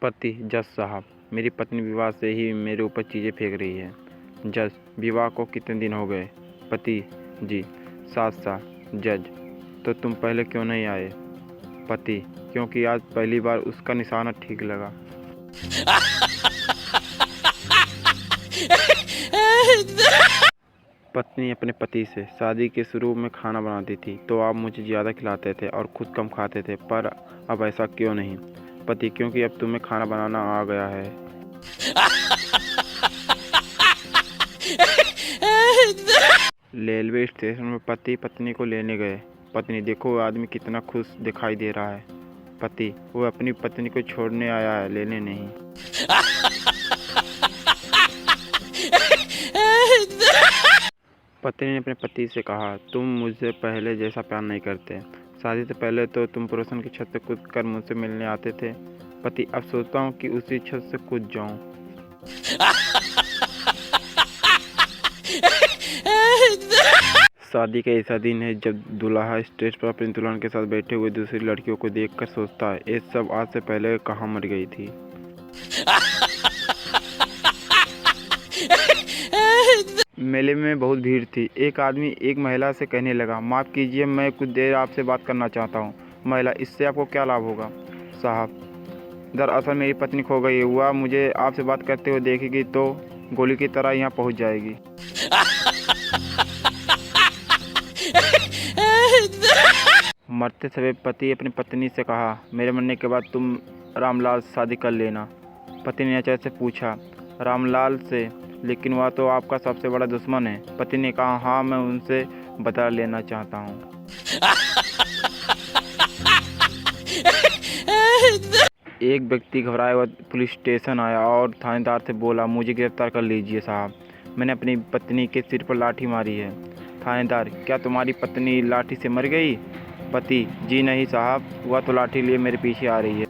पति: जज साहब, मेरी पत्नी विवाह से ही मेरे ऊपर चीज़ें फेंक रही है। जज: विवाह को कितने दिन हो गए? पति: जी 7 साल। जज: तो तुम पहले क्यों नहीं आए? पति: क्योंकि आज पहली बार उसका निशाना ठीक लगा। पत्नी अपने पति से: शादी के शुरू में खाना बनाती थी तो आप मुझे ज़्यादा खिलाते थे और खुद कम खाते थे, पर अब ऐसा क्यों नहीं? पति: क्योंकि अब तुम्हें खाना बनाना आ गया है। रेलवे स्टेशन में पति पत्नी को लेने गए। पत्नी: देखो वो आदमी कितना खुश दिखाई दे रहा है। पति: वो अपनी पत्नी को छोड़ने आया है, लेने नहीं। पत्नी ने अपने पति से कहा: तुम मुझसे पहले जैसा प्यार नहीं करते। शादी से पहले तो तुम पड़ोसन की छत से कूद कर मुझसे मिलने आते थे। पति: अब सोचता हूँ कि उसी छत से कूद जाऊँ। शादी का ऐसा दिन है जब दूल्हा स्टेज पर अपनी दुल्हन के साथ बैठे हुए दूसरी लड़कियों को देखकर सोचता है, ये सब आज से पहले कहाँ मर गई थी। मेले में बहुत भीड़ थी। एक आदमी एक महिला से कहने लगा, माफ़ कीजिए, मैं कुछ देर आपसे बात करना चाहता हूँ। महिला: इससे आपको क्या लाभ होगा? साहब, दरअसल मेरी पत्नी खो गई है। वह मुझे आपसे बात करते हुए देखेगी तो गोली की तरह यहाँ पहुँच जाएगी। मरते समय पति अपनी पत्नी से कहा, मेरे मरने के बाद तुम रामलाल से शादी कर लेना। पति ने अचानक से पूछा, रामलाल से? लेकिन वह तो आपका सबसे बड़ा दुश्मन है। पति ने कहा, हाँ, मैं उनसे बदला लेना चाहता हूँ। एक व्यक्ति घबराया हुआ पुलिस स्टेशन आया और थानेदार से बोला, मुझे गिरफ्तार कर लीजिए साहब, मैंने अपनी पत्नी के सिर पर लाठी मारी है। थानेदार: क्या तुम्हारी पत्नी लाठी से मर गई? पति: जी नहीं साहब, वह तो लाठी लिए मेरे पीछे आ रही है।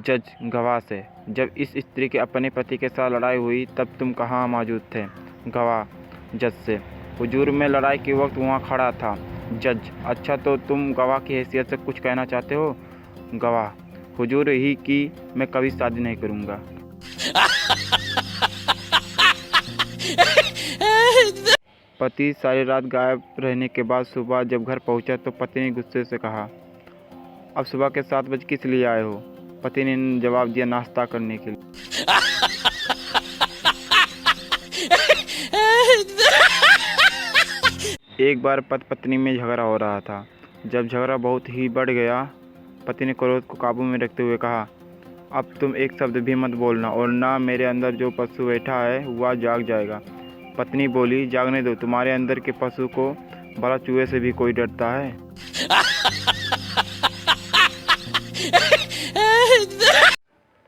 जज गवाह से: जब इस स्त्री के अपने पति के साथ लड़ाई हुई तब तुम कहाँ मौजूद थे? गवाह जज से: हुजूर, मैं लड़ाई के वक्त वहाँ खड़ा था। जज: अच्छा, तो तुम गवाह की हैसियत से कुछ कहना चाहते हो? गवाह: हुजूर ही कि मैं कभी शादी नहीं करूँगा। पति सारी रात गायब रहने के बाद सुबह जब घर पहुंचा तो पत्नी ने गुस्से से कहा, अब सुबह के 7 बजे किस लिए आए हो? पति ने जवाब दिया, नाश्ता करने के लिए। एक बार पति पत्नी में झगड़ा हो रहा था। जब झगड़ा बहुत ही बढ़ गया, पति ने क्रोध को काबू में रखते हुए कहा, अब तुम एक शब्द भी मत बोलना और ना मेरे अंदर जो पशु बैठा है वह जाग जाएगा। पत्नी बोली, जागने दो, तुम्हारे अंदर के पशु को भला चूहे से भी कोई डरता है?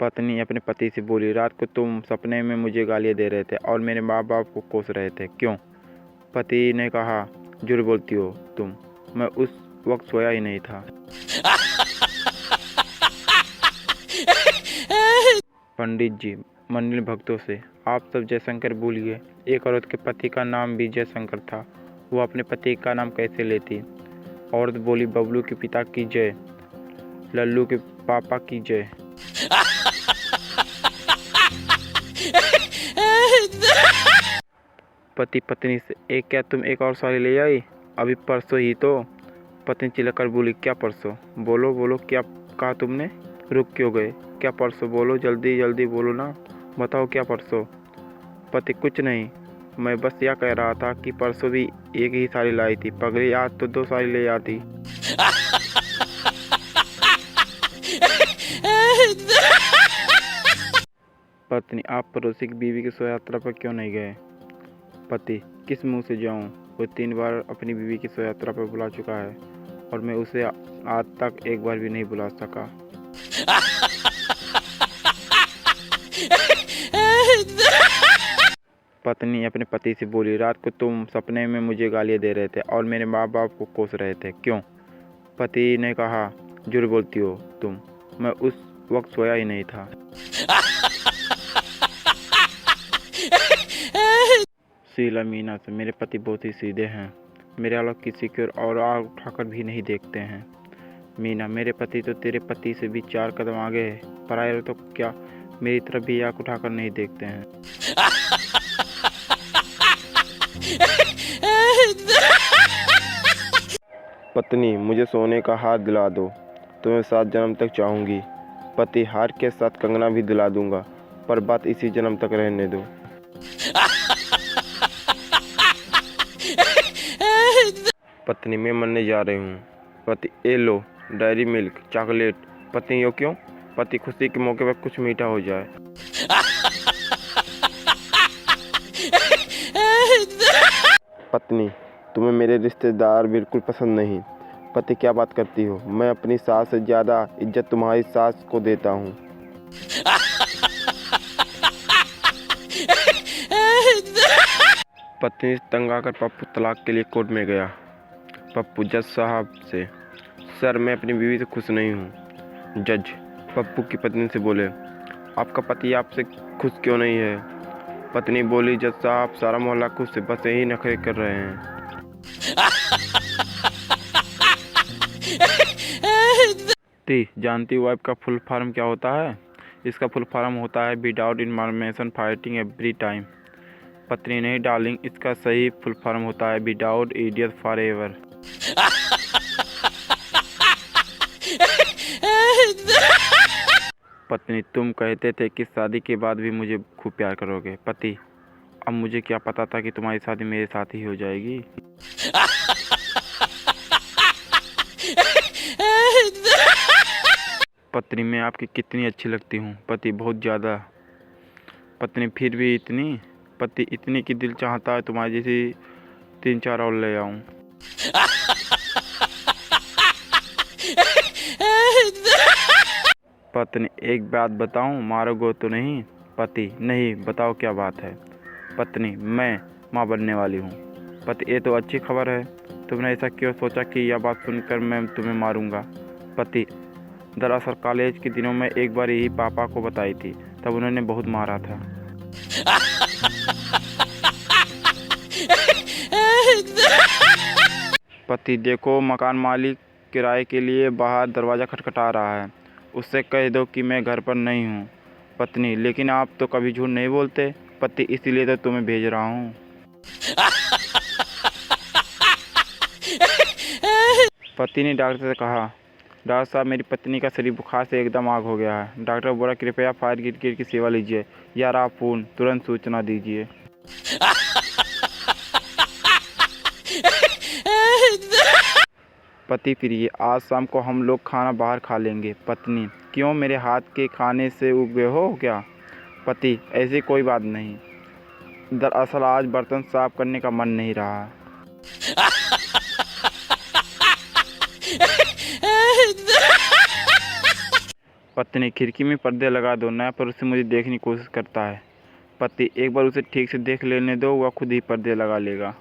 पत्नी अपने पति से बोली, रात को तुम सपने में मुझे गालियाँ दे रहे थे और मेरे माँ बाप को कोस रहे थे, क्यों? पति ने कहा, झूठ बोलती हो तुम, मैं उस वक्त सोया ही नहीं था। पंडित जी मंडल भक्तों से, आप सब जयशंकर बोलिए। एक औरत के पति का नाम भी जयशंकर था, वो अपने पति का नाम कैसे लेती? औरत बोली, बबलू के पिता की जय, लल्लू के पापा की जय। पति पत्नी से, एक क्या तुम एक और साड़ी ले आई? अभी परसों ही तो। पत्नी चिल्लाकर बोली, क्या परसों? बोलो बोलो, क्या कहा तुमने? रुक क्यों गए? क्या परसों? बोलो, जल्दी जल्दी बोलो ना, बताओ क्या परसों? पति, कुछ नहीं, मैं बस यह कह रहा था कि परसों भी एक ही साड़ी लाई थी, पगली आज तो 2 साड़ी ले आती। पत्नी, आप पड़ोसी की बीवी की शोभा यात्रा पर क्यों नहीं गए? पति, किस मुंह से जाऊं? वो 3 बार अपनी बीवी की शोभा यात्रा पर बुला चुका है और मैं उसे आज तक एक बार भी नहीं बुला सका। पत्नी अपने पति से बोली, रात को तुम सपने में मुझे गालियाँ दे रहे थे और मेरे माँ बाप को कोस रहे थे, क्यों? पति ने कहा, झूठ बोलती हो तुम, मैं उस वक्त सोया ही नहीं था। शीला मीना से, मेरे पति बहुत ही सीधे हैं, मेरे अलावा किसी की और आँख उठाकर भी नहीं देखते हैं। मीना, मेरे पति तो तेरे पति से भी 4 कदम आगे है, पराये तो क्या मेरी तरफ भी आँख उठाकर नहीं देखते हैं। पत्नी, मुझे सोने का हार दिला दो, तुम्हें 7 जन्म तक चाहूँगी। पति, हार के साथ कंगना भी दिला दूंगा, पर बात इसी जन्म तक रहने दो। पत्नी, मैं मरने जा रही हूँ। पति, ए लो डायरी मिल्क चॉकलेट। पत्नी, यो क्यों? पति, खुशी के मौके पर कुछ मीठा हो जाए। पत्नी, तुम्हें मेरे रिश्तेदार बिल्कुल पसंद नहीं। पति, क्या बात करती हो? मैं अपनी सास से ज़्यादा इज्जत तुम्हारी सास को देता हूँ। पत्नी, तंग आकर पप्पू तलाक के लिए कोर्ट में गया। पप्पू जज साहब से, सर मैं अपनी बीवी से खुश नहीं हूँ। जज पप्पू की पत्नी से बोले, आपका पति आपसे खुश क्यों नहीं है? पत्नी बोली, जज साहब सारा मोहल्ला खुश है, बस यही नखरे कर रहे हैं। जानती वाइफ का फुल फॉर्म क्या होता है? इसका फुल फॉर्म होता है without information fighting every time. पत्नी, नहीं डार्लिंग, इसका सही फुल फॉर्म होता है विदाउट इडियट फॉर एवर। पत्नी, तुम कहते थे कि शादी के बाद भी मुझे खूब प्यार करोगे। पति, अब मुझे क्या पता था कि तुम्हारी शादी मेरे साथ ही हो जाएगी। पत्नी, मैं आपकी कितनी अच्छी लगती हूँ। पति, बहुत ज़्यादा। पत्नी, फिर भी इतनी? पति, इतनी कि दिल चाहता है तुम्हारी जैसी 3-4 और ले आऊँ। पत्नी, एक बात बताऊं, मारोगे तो नहीं? पति, नहीं, बताओ क्या बात है। पत्नी, मैं माँ बनने वाली हूँ। पति, ये तो अच्छी खबर है। तुमने ऐसा क्यों सोचा कि यह बात सुनकर मैं तुम्हें मारूंगा? पति, दरअसल कॉलेज के दिनों में एक बार यही पापा को बताई थी, तब उन्होंने बहुत मारा था। पति, देखो मकान मालिक किराए के लिए बाहर दरवाज़ा खटखटा रहा है, उससे कह दो कि मैं घर पर नहीं हूँ। पत्नी, लेकिन आप तो कभी झूठ नहीं बोलते। पति, इसीलिए तो तुम्हें भेज रहा हूँ। पति ने डॉक्टर से कहा, डॉक्टर साहब मेरी पत्नी का शरीर बुखार से एकदम आग हो गया है। डॉक्टर बोला, कृपया फायर ब्रिगेड की सेवा लीजिए या आप फोन तुरंत सूचना दीजिए। पति, फिर ये आज शाम को हम लोग खाना बाहर खा लेंगे। पत्नी, क्यों, मेरे हाथ के खाने से उब गए हो क्या? पति, ऐसी कोई बात नहीं, दरअसल आज बर्तन साफ करने का मन नहीं रहा। पत्नी, खिड़की में पर्दे लगा दो, नया पड़ोसी मुझे देखने की कोशिश करता है। पति, एक बार उसे ठीक से देख लेने दो, वह खुद ही पर्दे लगा लेगा।